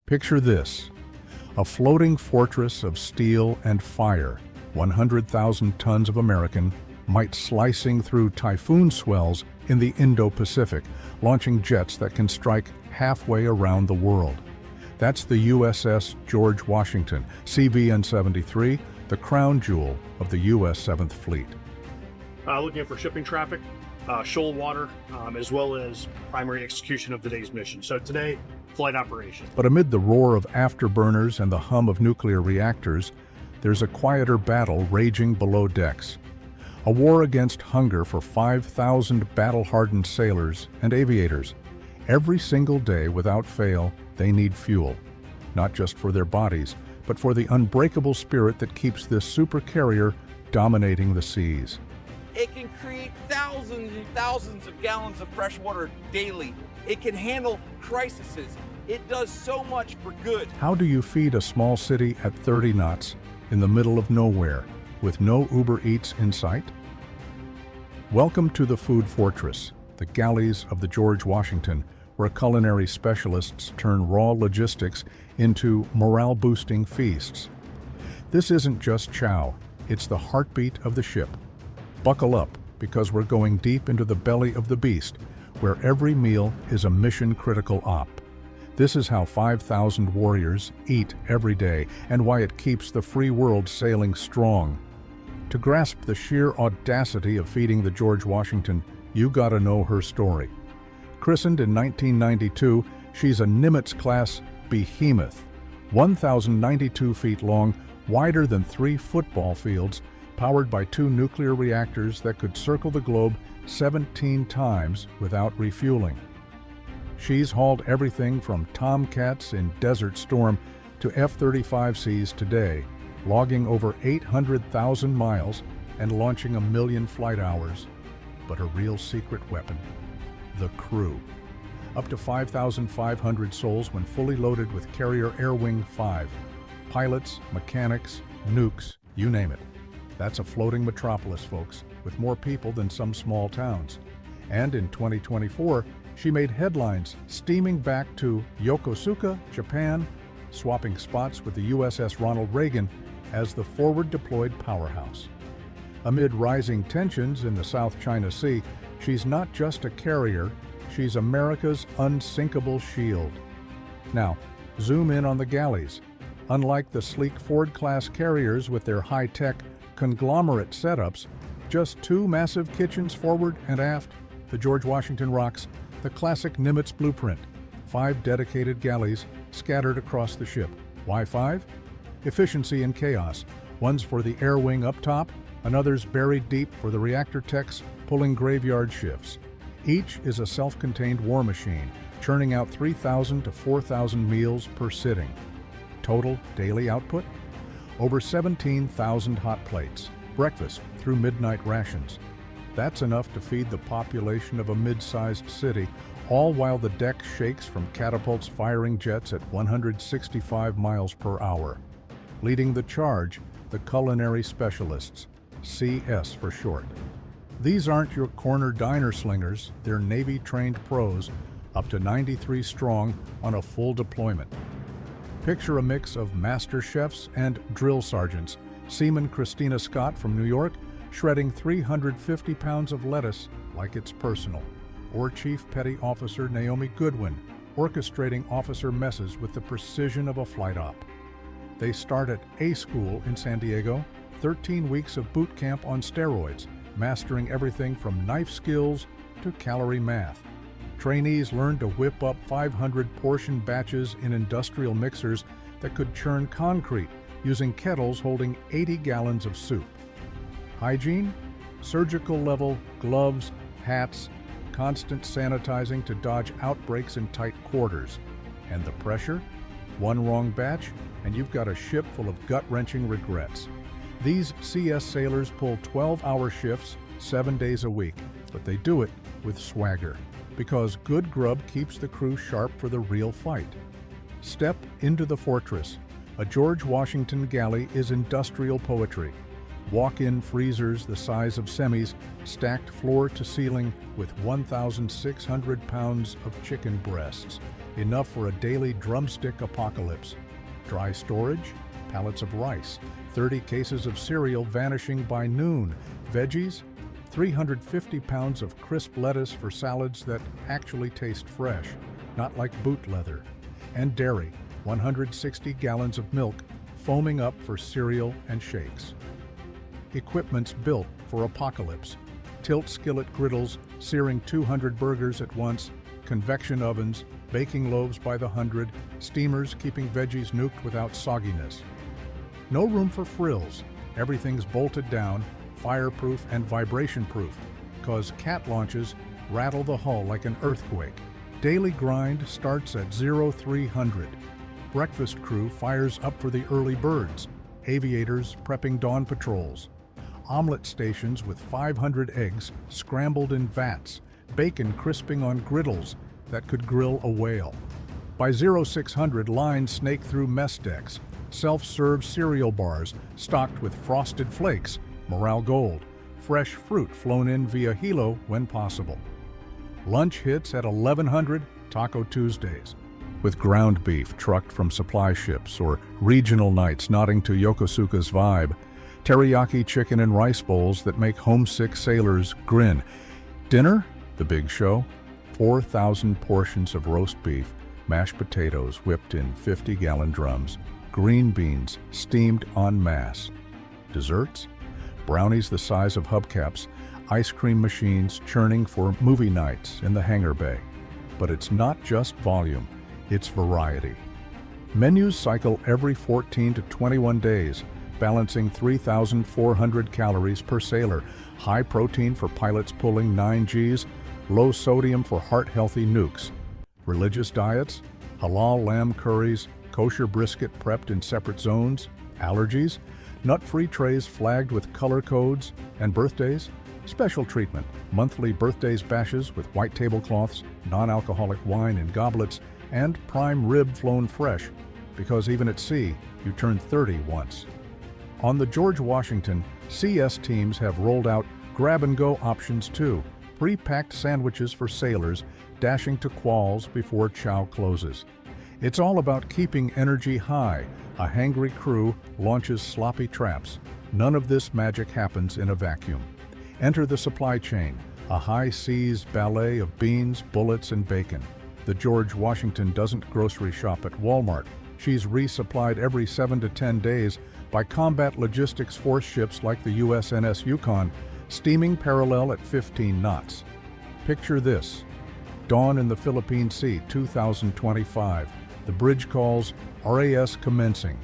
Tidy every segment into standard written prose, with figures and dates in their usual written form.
Picture this, a floating fortress of steel and fire, 100,000 tons of American might slicing through typhoon swells in the Indo-Pacific, launching jets that can strike halfway around the world. That's the USS George Washington, CVN-73, the crown jewel of the U.S. 7th Fleet. Looking for shipping traffic, shoal water, as well as primary execution of today's mission. So today, flight operation. But amid the roar of afterburners and the hum of nuclear reactors, there's a quieter battle raging below decks. A war against hunger for 5,000 battle-hardened sailors and aviators. Every single day, without fail, they need fuel. Not just for their bodies, but for the unbreakable spirit that keeps this supercarrier dominating the seas. It can create thousands and thousands of gallons of fresh water daily. It can handle crises. It does so much for good. How do you feed a small city at 30 knots in the middle of nowhere with no Uber Eats in sight? Welcome to the Food Fortress, the galleys of the George Washington, where culinary specialists turn raw logistics into morale-boosting feasts. This isn't just chow, it's the heartbeat of the ship. Buckle up, because we're going deep into the belly of the beast, where every meal is a mission-critical op. This is how 5,000 warriors eat every day, and why it keeps the free world sailing strong. To grasp the sheer audacity of feeding the George Washington, you gotta know her story. Christened in 1992, she's a Nimitz-class behemoth, 1,092 feet long, wider than 3 football fields, powered by 2 nuclear reactors that could circle the globe 17 times without refueling. She's hauled everything from Tomcats in Desert Storm to F-35Cs today, logging over 800,000 miles and launching 1 million flight hours. But her real secret weapon? The crew. Up to 5,500 souls when fully loaded with Carrier Air Wing 5. Pilots, mechanics, nukes, you name it. That's a floating metropolis, folks, with more people than some small towns. And in 2024, she made headlines steaming back to Yokosuka, Japan, swapping spots with the USS Ronald Reagan as the forward-deployed powerhouse. Amid rising tensions in the South China Sea, she's not just a carrier, she's America's unsinkable shield. Now, zoom in on the galleys. Unlike the sleek Ford-class carriers with their high-tech, conglomerate setups, just 2 massive kitchens forward and aft, the George Washington rocks the classic Nimitz blueprint, 5 dedicated galleys scattered across the ship. Why 5? Efficiency and chaos. One's for the air wing up top, another's buried deep for the reactor techs pulling graveyard shifts. Each is a self-contained war machine, churning out 3,000 to 4,000 meals per sitting. Total daily output? Over 17,000 hot plates, breakfast through midnight rations. That's enough to feed the population of a mid-sized city, all while the deck shakes from catapults firing jets at 165 miles per hour. Leading the charge, the culinary specialists, CS for short. These aren't your corner diner slingers, they're Navy-trained pros, up to 93 strong on a full deployment. Picture a mix of master chefs and drill sergeants, Seaman Christina Scott from New York, shredding 350 pounds of lettuce like it's personal, or Chief Petty Officer Naomi Goodwin, orchestrating officer messes with the precision of a flight op. They start at A School in San Diego, 13 weeks of boot camp on steroids, mastering everything from knife skills to calorie math. Trainees learn to whip up 500 portion batches in industrial mixers that could churn concrete using kettles holding 80 gallons of soup. Hygiene? Surgical level gloves, hats, constant sanitizing to dodge outbreaks in tight quarters. And the pressure? One wrong batch, and you've got a ship full of gut-wrenching regrets. These CS sailors pull 12-hour shifts 7 days a week, but they do it with swagger, because good grub keeps the crew sharp for the real fight. Step into the fortress. A George Washington galley is industrial poetry. Walk-in freezers the size of semis, stacked floor to ceiling with 1,600 pounds of chicken breasts. enough for a daily drumstick apocalypse. Dry storage, pallets of rice, 30 cases of cereal vanishing by noon, veggies, 350 pounds of crisp lettuce for salads that actually taste fresh, not like boot leather, and dairy, 160 gallons of milk, foaming up for cereal and shakes. Equipment's built for apocalypse. Tilt skillet griddles, searing 200 burgers at once, convection ovens, baking loaves by the hundred, steamers keeping veggies nuked without sogginess. No room for frills. Everything's bolted down, fireproof and vibration-proof, cause cat launches rattle the hull like an earthquake. Daily grind starts at 0300. Breakfast crew fires up for the early birds. Aviators prepping dawn patrols. Omelet stations with 500 eggs scrambled in vats, bacon crisping on griddles that could grill a whale. By 0600, lines snake through mess decks. Self-serve cereal bars stocked with frosted flakes, morale gold, fresh fruit flown in via helo when possible. Lunch hits at 1100, Taco Tuesdays, with ground beef trucked from supply ships or regional nights nodding to Yokosuka's vibe, teriyaki chicken and rice bowls that make homesick sailors grin. Dinner, the big show, 4,000 portions of roast beef, mashed potatoes whipped in 50-gallon drums, green beans steamed en masse. Desserts, brownies the size of hubcaps, ice cream machines churning for movie nights in the hangar bay. But it's not just volume, it's variety. Menus cycle every 14 to 21 days, balancing 3,400 calories per sailor, high protein for pilots pulling 9 Gs, low sodium for heart-healthy nukes. Religious diets, halal lamb curries, kosher brisket prepped in separate zones, allergies, nut-free trays flagged with color codes, and birthdays, special treatment, monthly birthdays bashes with white tablecloths, non-alcoholic wine in goblets, and prime rib flown fresh, because even at sea, you turn 30 once. On the George Washington, CS teams have rolled out grab-and-go options too, pre-packed sandwiches for sailors dashing to quals before chow closes. It's all about keeping energy high. A hangry crew launches sloppy traps. None of this magic happens in a vacuum. Enter the supply chain, a high seas ballet of beans, bullets, and bacon. The George Washington doesn't grocery shop at Walmart. She's resupplied every 7 to 10 days by combat logistics force ships like the USS Yukon, steaming parallel at 15 knots. Picture this. Dawn in the Philippine Sea, 2025. The bridge calls RAS commencing.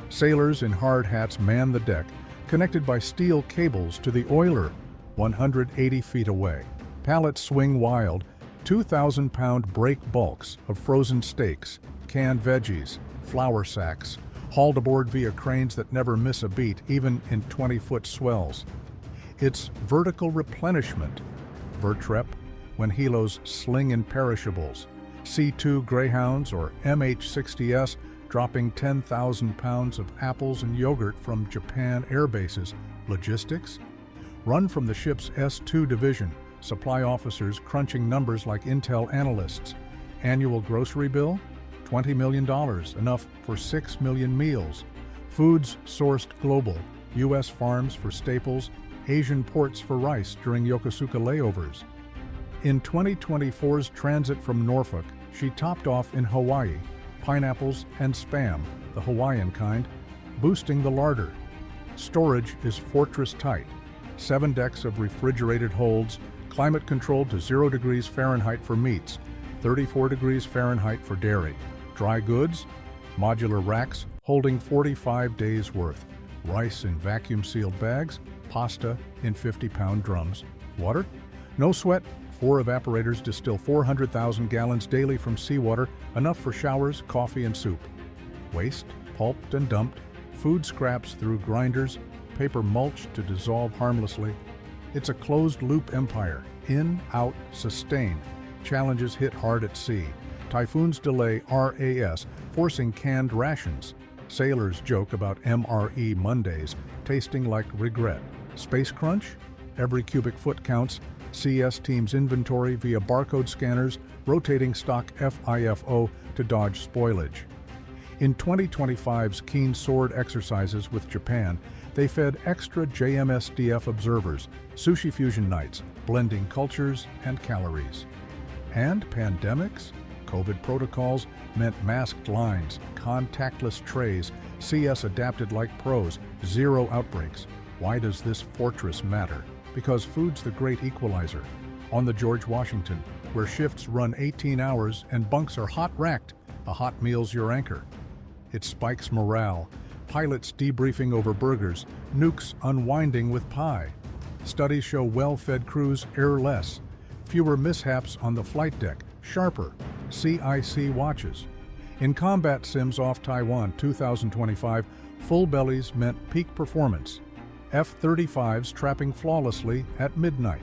Sailors in hard hats man the deck, connected by steel cables to the oiler, 180 feet away. Pallets swing wild, 2,000-pound break bulks of frozen steaks, canned veggies, flour sacks, hauled aboard via cranes that never miss a beat, even in 20-foot swells. It's vertical replenishment. Vertrep, when helos sling in perishables. C2 Greyhounds or MH-60S dropping 10,000 pounds of apples and yogurt from Japan air bases. Logistics? Run from the ship's S2 division, supply officers crunching numbers like Intel analysts. Annual grocery bill? $20 million, enough for 6 million meals. Foods sourced global, U.S. farms for staples, Asian ports for rice during Yokosuka layovers. In 2024's transit from Norfolk, she topped off in Hawaii, pineapples and Spam, the Hawaiian kind, boosting the larder. Storage is fortress tight. 7 decks of refrigerated holds, climate controlled to 0 degrees Fahrenheit for meats, 34 degrees Fahrenheit for dairy. Dry goods, modular racks holding 45 days worth. Rice in vacuum-sealed bags, pasta in 50-pound drums. Water? No sweat. 4 evaporators distill 400,000 gallons daily from seawater, enough for showers, coffee, and soup. Waste, pulped and dumped, food scraps through grinders, paper mulched to dissolve harmlessly. It's a closed-loop empire. In, out, sustain. Challenges hit hard at sea. Typhoons delay RAS, forcing canned rations. Sailors joke about MRE Mondays, tasting like regret. Space crunch? Every cubic foot counts. CS teams inventory via barcode scanners, rotating stock FIFO, to dodge spoilage. In 2025's Keen Sword exercises with Japan, they fed extra JMSDF observers sushi fusion nights, blending cultures and calories. And pandemics? COVID protocols meant masked lines, contactless trays, CS adapted like pros, zero outbreaks. Why does this fortress matter? Because food's the great equalizer. On the George Washington, where shifts run 18 hours and bunks are hot-racked, a hot meal's your anchor. It spikes morale, pilots debriefing over burgers, nukes unwinding with pie. Studies show well-fed crews err less, fewer mishaps on the flight deck, sharper, CIC watches. In combat sims off Taiwan 2025, full bellies meant peak performance. F-35s trapping flawlessly at midnight,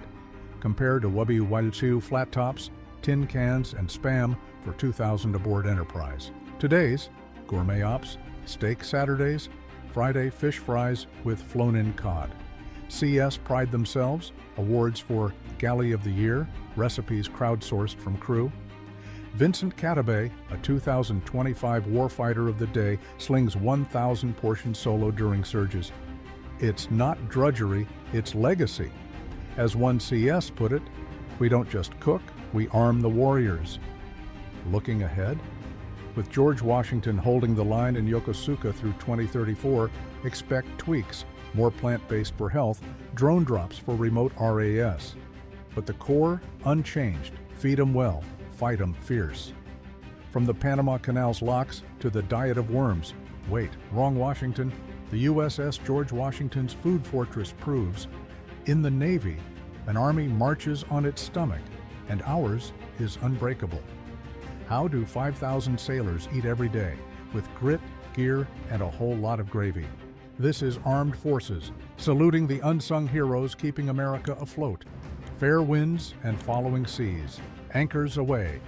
compared to WW flat tops, tin cans, and Spam for 2,000 aboard Enterprise. Today's gourmet ops, steak Saturdays, Friday fish fries with flown-in cod. CS pride themselves, awards for Galley of the Year, recipes crowdsourced from crew. Vincent Catabay, a 2025 Warfighter of the Day, slings 1,000 portions solo during surges. It's not drudgery, it's legacy. As one CS put it, we don't just cook, we arm the warriors. Looking ahead? With George Washington holding the line in Yokosuka through 2034, expect tweaks, more plant-based for health, drone drops for remote RAS. But the core, unchanged, feed 'em well, fight 'em fierce. From the Panama Canal's locks to the diet of worms. Wait, wrong Washington. The USS George Washington's food fortress proves, in the Navy, an army marches on its stomach, and ours is unbreakable. How do 5,000 sailors eat every day, with grit, gear, and a whole lot of gravy? This is Armed Forces, saluting the unsung heroes keeping America afloat. Fair winds and following seas, anchors away,